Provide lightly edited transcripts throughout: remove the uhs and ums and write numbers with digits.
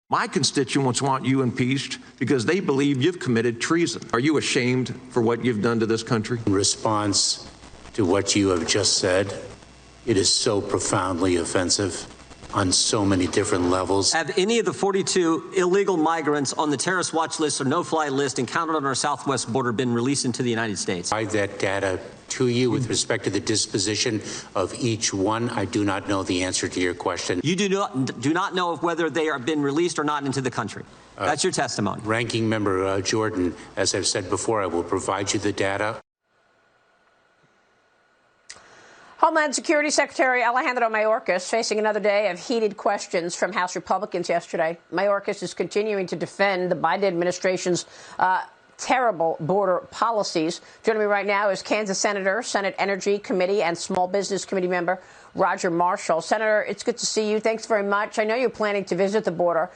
My constituents want you impeached because they believe you've committed treason. Are you ashamed for what you've done to this country? In response to what you have just said, it is so profoundly offensive on so many different levels. Have any of the 42 illegal migrants on the terrorist watch list or no-fly list encountered on our southwest border been released into the United States? Provide that data to you with respect to the disposition of each one. I do not know the answer to your question. You do not know of whether they are been released or not into the country. That's your testimony. Ranking Member Jordan, as I've said before, I will provide you the data. Homeland Security Secretary Alejandro Mayorkas facing another day of heated questions from House Republicans yesterday. Mayorkas is continuing to defend the Biden administration's terrible border policies. Joining me right now is Kansas Senator, Senate Energy Committee and Small Business Committee member Roger Marshall. Senator, it's good to see you. Thanks very much. I know you're planning to visit the border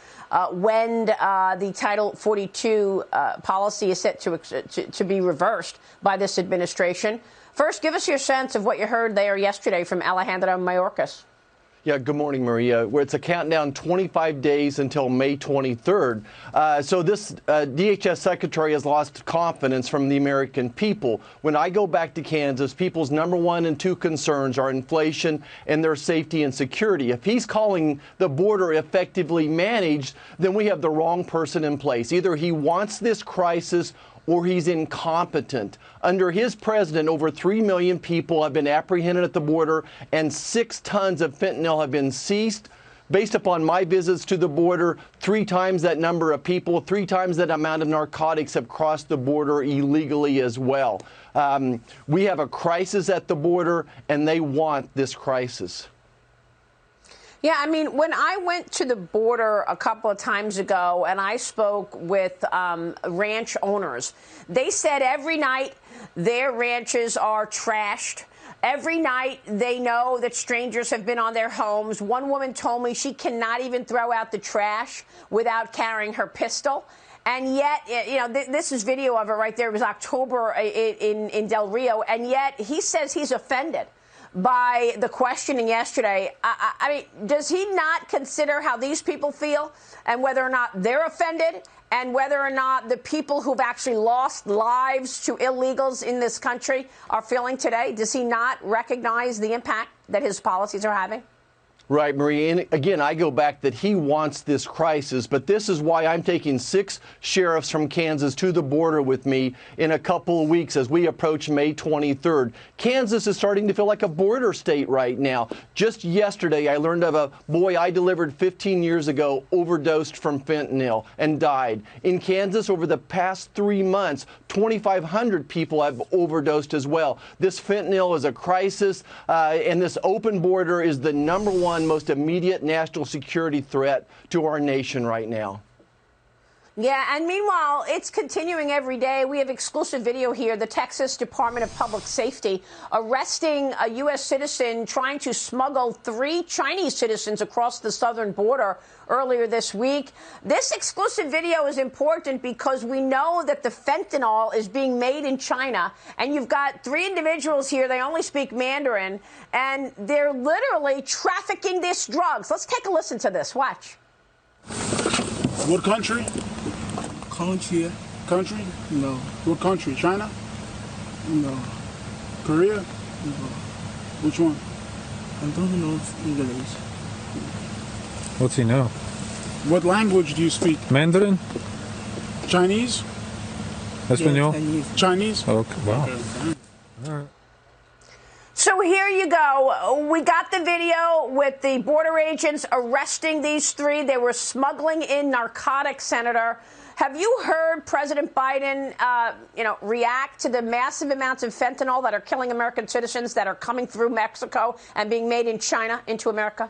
when the Title 42 policy is set to be reversed by this administration. First, give us your sense of what you heard there yesterday from Alejandro Mayorkas. Yeah, good morning, Maria. It's a countdown 25 days until May 23rd. So this DHS secretary has lost confidence from the American people. When I go back to Kansas, people's number 1 and 2 concerns are inflation and their safety and security. If he's calling the border effectively managed, then we have the wrong person in place. Either he wants this crisis or he's incompetent. Under his president, over 3 million people have been apprehended at the border and 6 tons of fentanyl have been seized. Based upon my visits to the border, 3 times that number of people, 3 times that amount of narcotics have crossed the border illegally as well. We have a crisis at the border, and they want this crisis. Yeah, I mean, when I went to the border a couple of times ago and I spoke with ranch owners, they said every night their ranches are trashed. Every night they know that strangers have been on their homes. One woman told me she cannot even throw out the trash without carrying her pistol. And yet, you know, this is video of it right there. It was October in Del Rio. And yet he says he's offended by the questioning yesterday. I mean, does he not consider how these people feel and whether or not they're offended and whether or not the people who've actually lost lives to illegals in this country are feeling today? Does he not recognize the impact that his policies are having? Right, Marie. And again, I go back that he wants this crisis, but this is why I'm taking 6 sheriffs from Kansas to the border with me in a couple of weeks as we approach May 23rd. Kansas is starting to feel like a border state right now. Just yesterday, I learned of a boy I delivered 15 years ago overdosed from fentanyl and died. In Kansas, over the past 3 months, 2,500 people have overdosed as well. This fentanyl is a crisis, and this open border is the #1 most immediate national security threat to our nation right now. Yeah, and meanwhile, it's continuing every day. We have exclusive video here. The Texas Department of Public Safety arresting a U.S. citizen trying to smuggle 3 Chinese citizens across the southern border earlier this week. This exclusive video is important because we know that the fentanyl is being made in China, and you've got 3 individuals here. They only speak Mandarin, and they're literally trafficking these drugs. Let's take a listen to this. Watch. What country? Country. Country? No. What country? China? No. Korea? No. Which one? I don't know English. What's he know? What language do you speak? Mandarin? Chinese? Espanol? Yeah, Chinese? Okay, wow. Okay. All right. So here you go. We got the video with the border agents arresting these 3. They were smuggling in narcotics, Senator. Have you heard President Biden, react to the massive amounts of fentanyl that are killing American citizens that are coming through Mexico and being made in China into America?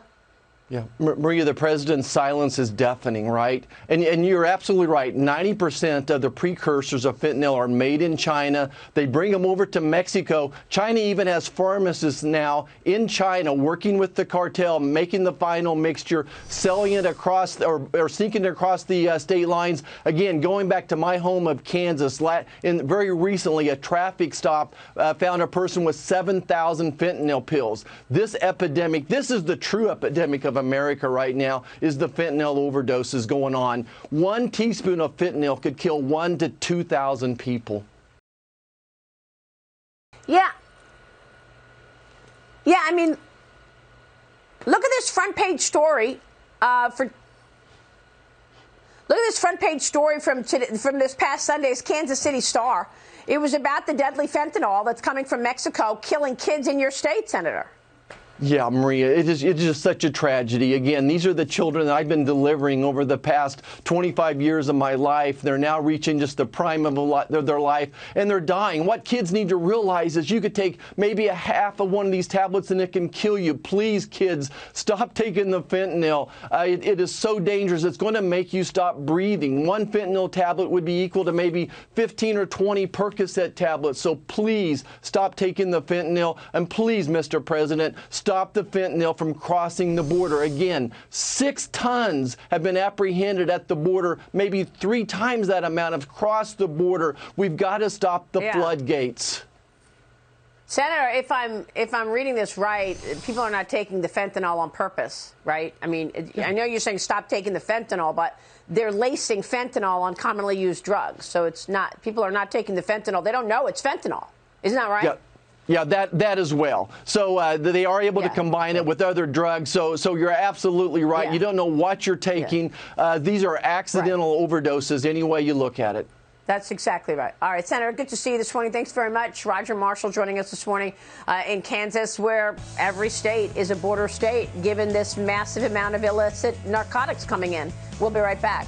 Yeah, Maria, the president's silence is deafening, right? And you're absolutely right. 90% of the precursors of fentanyl are made in China. They bring them over to Mexico. China even has pharmacists now in China working with the cartel, making the final mixture, selling it across or sneaking it across the state lines. Again, going back to my home of Kansas, very recently a traffic stop found a person with 7,000 fentanyl pills. This epidemic, this is the true epidemic of America right now is the fentanyl overdoses going on. 1 teaspoon of fentanyl could kill 1,000 to 2,000 people. Yeah. Yeah, I mean, look at this front page story Look at this front page story from this past Sunday's Kansas City Star. It was about the deadly fentanyl that's coming from Mexico, killing kids in your state, Senator. Yeah, Maria, it is just such a tragedy. Again, these are the children that I've been delivering over the past 25 years of my life. They're now reaching just the prime of their life, and they're dying. What kids need to realize is you could take maybe a half of one of these tablets and it can kill you. Please, kids, stop taking the fentanyl. It is so dangerous. It's going to make you stop breathing. 1 fentanyl tablet would be equal to maybe 15 or 20 Percocet tablets. So please stop taking the fentanyl. And please, Mr. President, stop the fentanyl from crossing the border. Again, 6 tons have been apprehended at the border. Maybe 3 times that amount have crossed the border. We've got to stop the floodgates. Senator, if I'm reading this right, people are not taking the fentanyl on purpose, right? I mean, I know you're saying stop taking the fentanyl, but they're lacing fentanyl on commonly used drugs. So it's not, people are not taking the fentanyl. They don't know it's fentanyl. Isn't that right? Yeah. Yeah, that as well. So they are able to combine it with other drugs. So you're absolutely right. Yeah. You don't know what you're taking. These are accidental overdoses any way you look at it. That's exactly right. All right, Senator, good to see you this morning. Thanks very much. Roger Marshall joining us this morning in Kansas, where every state is a border state, given this massive amount of illicit narcotics coming in. We'll be right back.